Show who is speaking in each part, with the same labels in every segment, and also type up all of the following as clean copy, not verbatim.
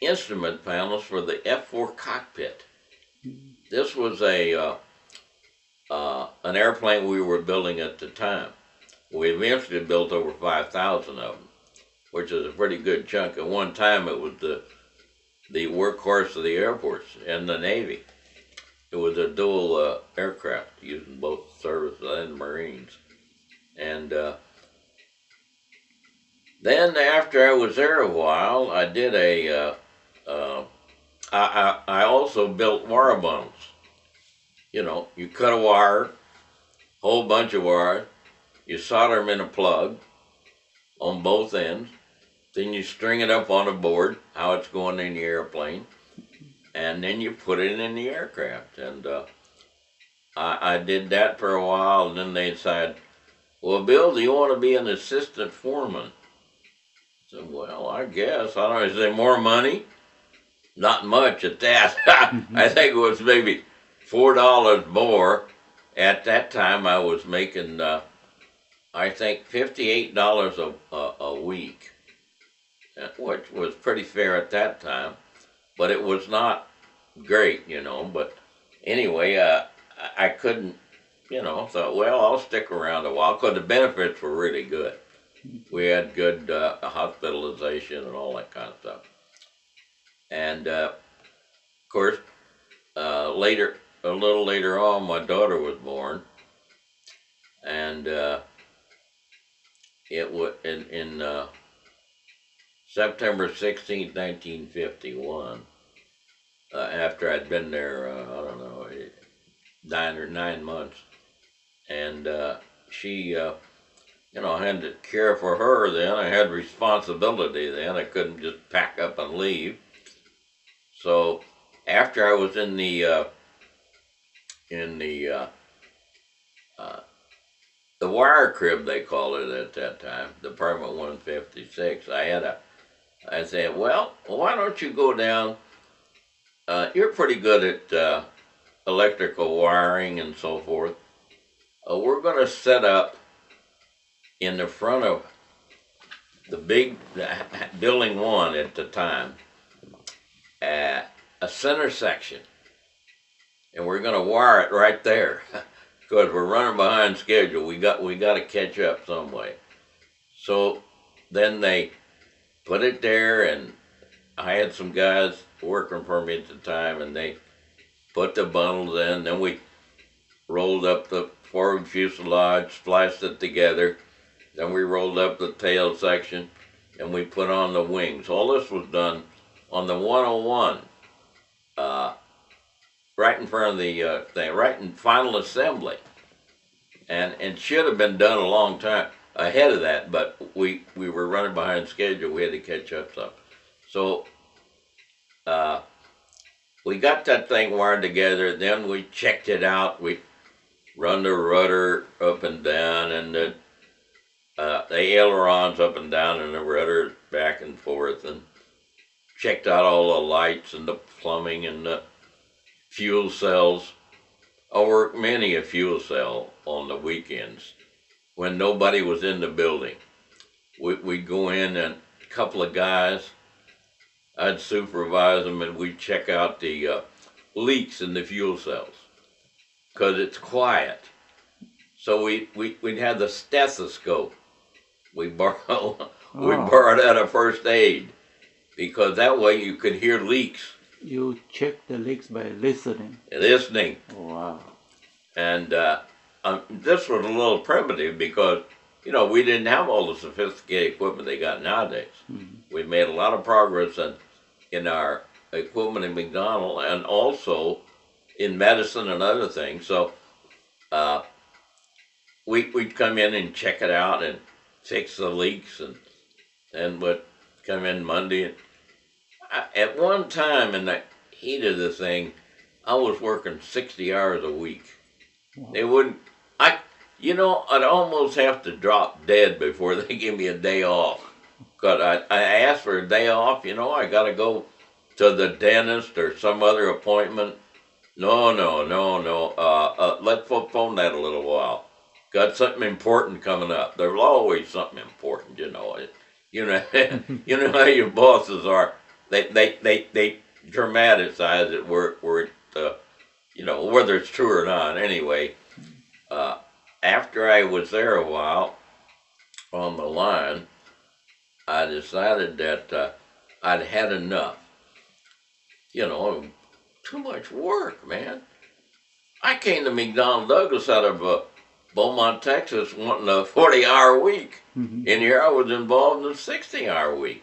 Speaker 1: instrument panels for the F-4 cockpit. This was a an airplane we were building at the time. We eventually built over 5,000 of them, which is a pretty good chunk. At one time, it was the workhorse of the Air Force and the Navy. It was a dual aircraft using both service and Marines. And then after I was there a while, I did I also built wire bundles. You know, you cut a wire, whole bunch of wires, you solder them in a plug on both ends, then you string it up on a board, how it's going in the airplane, and then you put it in the aircraft. And I did that for a while, and then they decided, well, Bill, do you want to be an assistant foreman? I said, well, I guess. I don't know, is there more money? Not much at that. I think it was maybe $4 more. At that time, I was making, I think, $58 a week, which was pretty fair at that time, but it was not great, you know. But anyway, I couldn't, you know, thought, well, I'll stick around a while because the benefits were really good. We had good hospitalization and all that kind of stuff. And of course, a little later on, my daughter was born, and it was in September 16th, 1951. After I'd been there, I don't know, 9 or 9 months, and she, you know, I had to care for her then. I had responsibility then. I couldn't just pack up and leave. So after I was in the wire crib, they called it at that time, the Perma 156, I said, well, why don't you go down, you're pretty good at electrical wiring and so forth. We're going to set up in the front of the big building 1 at the time, a center section, and we're going to wire it right there because we're running behind schedule. We got to catch up some way. So then they put it there, and I had some guys working for me at the time, and they put the bundles in. Then we rolled up the forward fuselage, spliced it together. Then we rolled up the tail section, and we put on the wings. All this was done on the 101, right in front of the thing, right in final assembly. And should have been done a long time ahead of that, but we were running behind schedule. We had to catch up some. So we got that thing wired together. Then we checked it out. We run the rudder up and down, and the ailerons up and down, and the rudder back and forth, and checked out all the lights and the plumbing and the fuel cells. I worked many a fuel cell on the weekends when nobody was in the building. We'd go in, and a couple of guys, I'd supervise them, and we'd check out the leaks in the fuel cells because it's quiet. So we'd have the stethoscope. We borrowed out of first aid because that way you could hear leaks.
Speaker 2: You check the leaks by listening.
Speaker 1: Listening.
Speaker 2: Wow.
Speaker 1: And this was a little primitive because, you know, we didn't have all the sophisticated equipment they got nowadays. Mm-hmm. We made a lot of progress in our equipment in McDonnell and also in medicine and other things. So we'd come in and check it out and fix the leaks, and then would come in Monday. And at one time in the heat of the thing, I was working 60 hours a week. Wow. They wouldn't, I'd almost have to drop dead before they give me a day off. Because I asked for a day off, you know, I got to go to the dentist or some other appointment. No. Let's postpone that a little while. Got something important coming up. There's always something important, you know. You know how your bosses are. they dramatize it where it, you know, whether it's true or not. Anyway, after I was there a while on the line, I decided that I'd had enough. You know, too much work, man. I came to McDonnell Douglas out of Beaumont, Texas, wanting a 40-hour week.
Speaker 2: Mm-hmm.
Speaker 1: And here I was involved in a 60-hour week.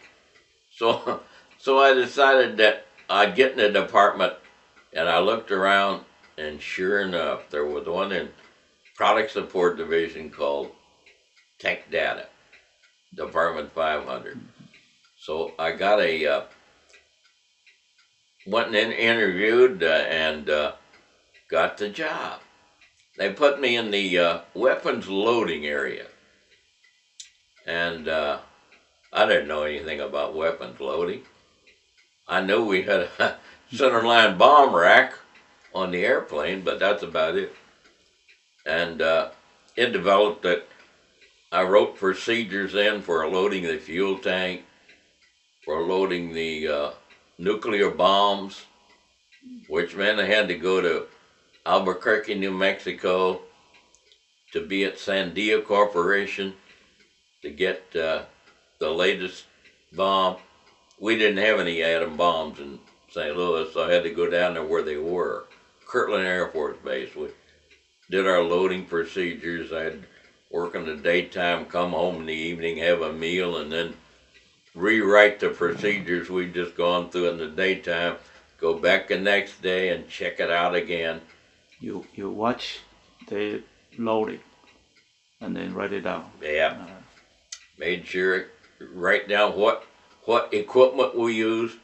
Speaker 1: So, so I decided that I'd get in the department, and I looked around, and sure enough, there was one in product support division called Tech Data, Department 500. So I got went in, interviewed, and got the job. They put me in the weapons loading area. And I didn't know anything about weapons loading. I knew we had a centerline bomb rack on the airplane, but that's about it. And it developed that I wrote procedures in for loading the fuel tank, for loading the nuclear bombs, which meant I had to go to Albuquerque, New Mexico, to be at Sandia Corporation to get the latest bomb. We didn't have any atom bombs in St. Louis, so I had to go down there where they were. Kirtland Air Force Base. We did our loading procedures. I'd work in the daytime, come home in the evening, have a meal, and then rewrite the procedures we'd just gone through in the daytime, go back the next day and check it out again.
Speaker 2: You watch the loading and then write it down.
Speaker 1: Yeah. Made sure, write down what equipment we used.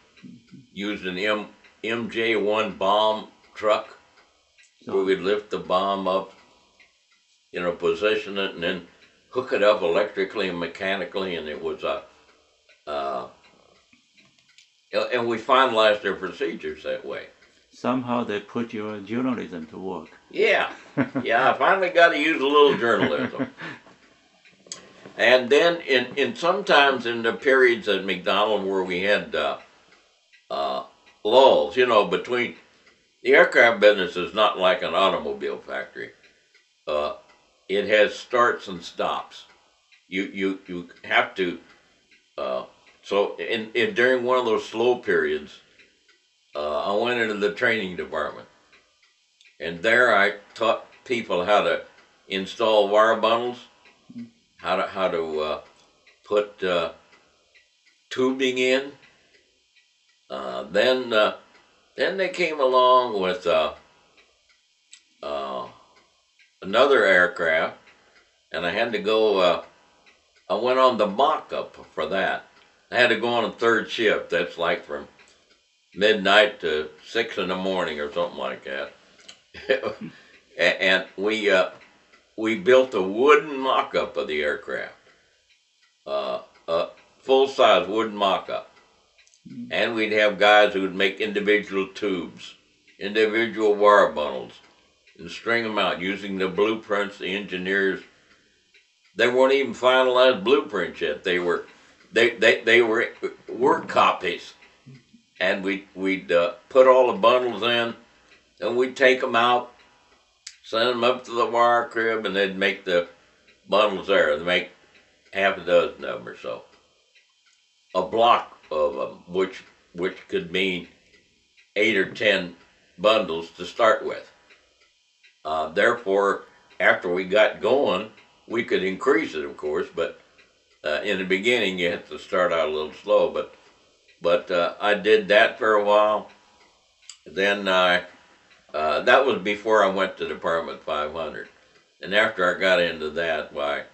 Speaker 1: Used an MJ1 bomb truck where we'd lift the bomb up, you know, position it, and then hook it up electrically and mechanically, and it was and we finalized their procedures that way.
Speaker 2: Somehow they put your journalism to work.
Speaker 1: Yeah, yeah, I finally got to use a little journalism. And then in sometimes in the periods at McDonnell where we had lulls, you know, between the aircraft business is not like an automobile factory. It has starts and stops. You have to. So during one of those slow periods, I went into the training department, and there I taught people how to install wire bundles, how to put tubing in. Then they came along with another aircraft, and I had to go. I went on the mock-up for that. I had to go on a third shift. That's like from midnight to 6 in the morning or something like that. And we built a wooden mock-up of the aircraft, a full-size wooden mock-up. And we'd have guys who would make individual tubes, individual wire bundles, and string them out using the blueprints. The engineers, they weren't even finalized blueprints yet. They were work copies, and we'd put all the bundles in, and we'd take them out, send them up to the wire crib, and they'd make the bundles there. They'd make half a dozen of them or so. A block of them, which could mean 8 or 10 bundles to start with. Therefore, after we got going, we could increase it, of course, but in the beginning you have to start out a little slow. But I did that for a while. Then that was before I went to Department 500, and after I got into that, why,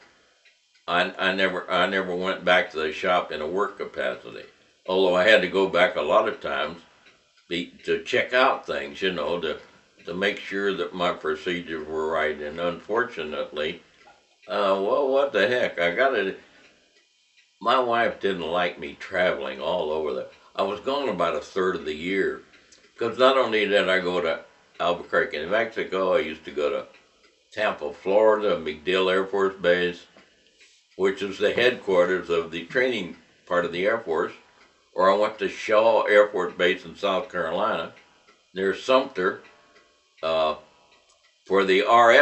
Speaker 1: I never went back to the shop in a work capacity. Although I had to go back a lot of times to check out things, you know, to make sure that my procedures were right. And unfortunately, well, what the heck? My wife didn't like me traveling all over I was gone about a third of the year. Because not only did I go to Albuquerque, New Mexico, I used to go to Tampa, Florida, MacDill Air Force Base, which is the headquarters of the training part of the Air Force. or I went to Shaw Air Force Base in South Carolina, near Sumter, for the RF